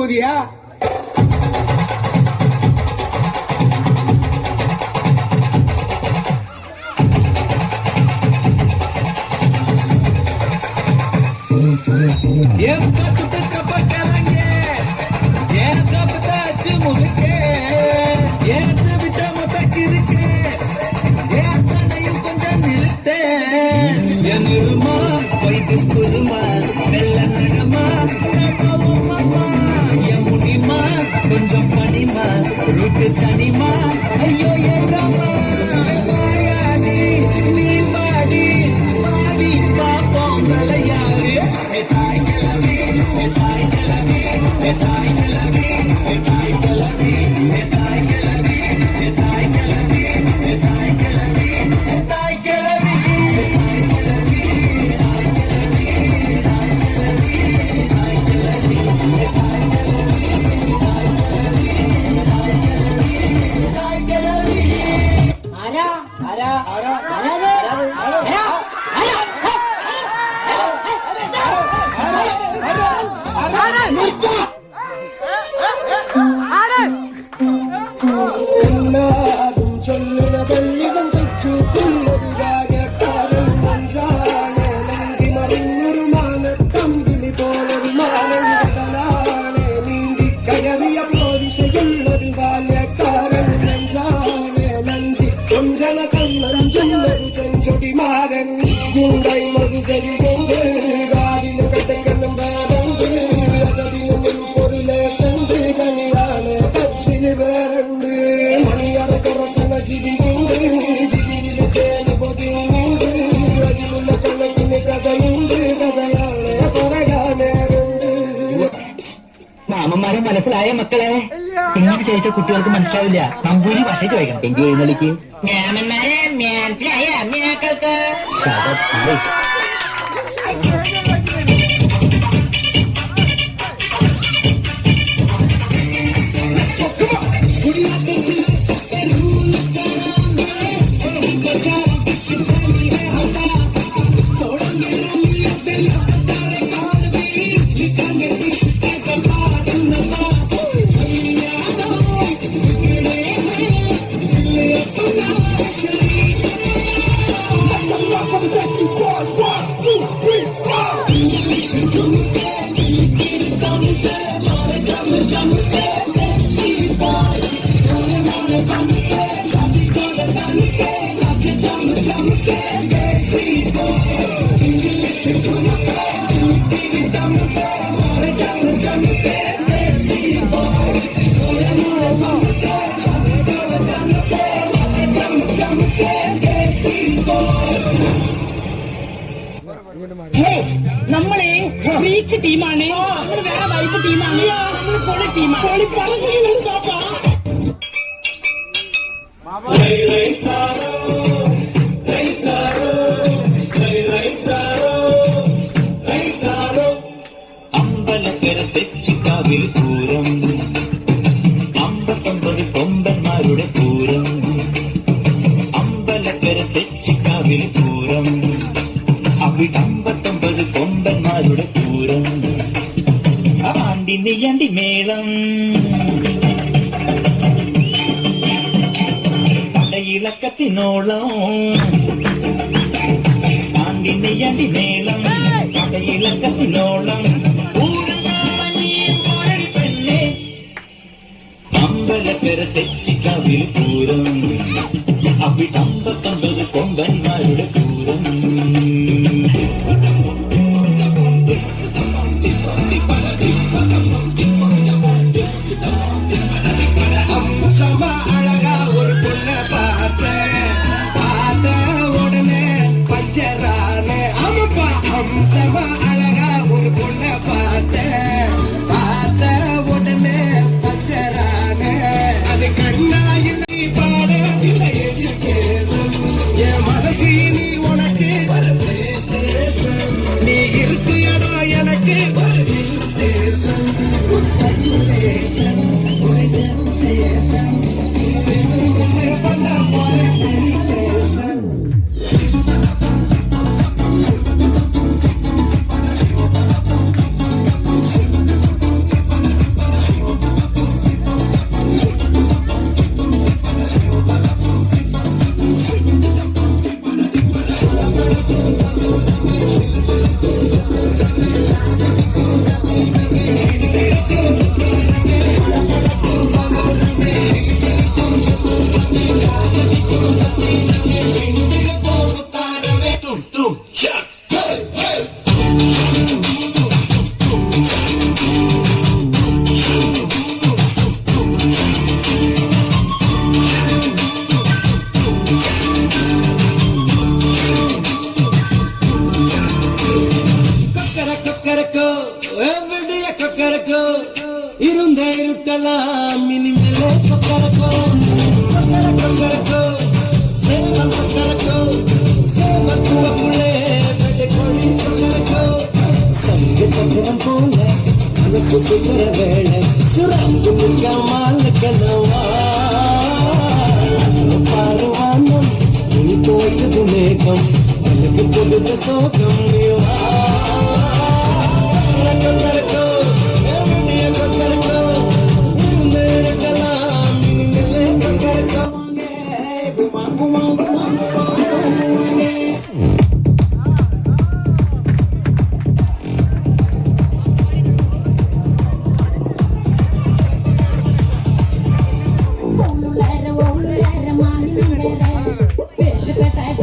போதியா? கொஞ்சம் பனிமா ருட்டு தனிமா ஐயோ நீ பாடி பாடி பாப்போம் தலையாரு தாய் கிளவி தாய் கிளவி தாய் கிளவி தாய் கிளவி தாய் கிளவி தாய் கிளவி தாய் கிளவி தாய் கிளவி മാമന്മാരെ മനസ്സിലായ മക്കളെ? ഇങ്ങനെ ചോദിച്ച കുട്ടികൾക്ക് മനസ്സിലാവില്ല. നമ്പൂരി ഭാഷ ചോദിക്കണം. എങ്കിൽ എഴുന്നള്ളിക്ക്. മാമന്മാരെ മനസ്സിലായ മക്കൾക്ക് നമ്മളെ ബീച്ച് ടീമാണ്, നമ്മള് വേറെ വൈബ് ടീമാണ്, നമ്മള് പൊളി ടീമാണ്. പൊളി അമ്പലക്കര തെച്ചിക്കാവിൽ പൂരം, 59 കൊമ്പന്മാരുടെ പൂരം. അമ്പലക്കര തെച്ചിക്കാവിൽ പൂരം, അവിടെ 59 കൊമ്പന്മാരുടെ പൂരം. ആണ്ടി നെയ്യാണ്ടി മേളം, പടയിളക്കത്തിനോളം. ആണ്ടി നെയ്യാണ്ടി മേളം, പടയിളക്കത്തിനോളം. പെണ്ണെ അമ്പലക്കര തെച്ചിക്കാവിൽ പൂരം, അവിടെ 59 കൊമ്പന്മാരുടെ പൂരം. உடனே பச்சரானே அது கண்ணாயில் நீ பாட கொக்கரக்கோ எவ்வளிய கொக்கரக்கோ இருந்தே இருக்கலாம் இனிமேலே கொக்கரக்கோ கொக்கரக்கோ சேவ கொக்கரக்கோ சேவ கூடக்குள்ளே வெட்டை கோழி கொக்கரக்கோ சங்க சக்கரம் போல மனசு சுகர வேளை சுரங்கு முக்காமல் கனவா பாருவானம் இனி போயது மேகம் எனக்கு பொழுது சோகம் கொக்கரக்கோ எவ்வளிய கொக்கரக்கோ இருந்தே இருக்கலாம் இனிமேலே Kokkarakko குமா குமா குமா Om lere, mani nangere, peche petai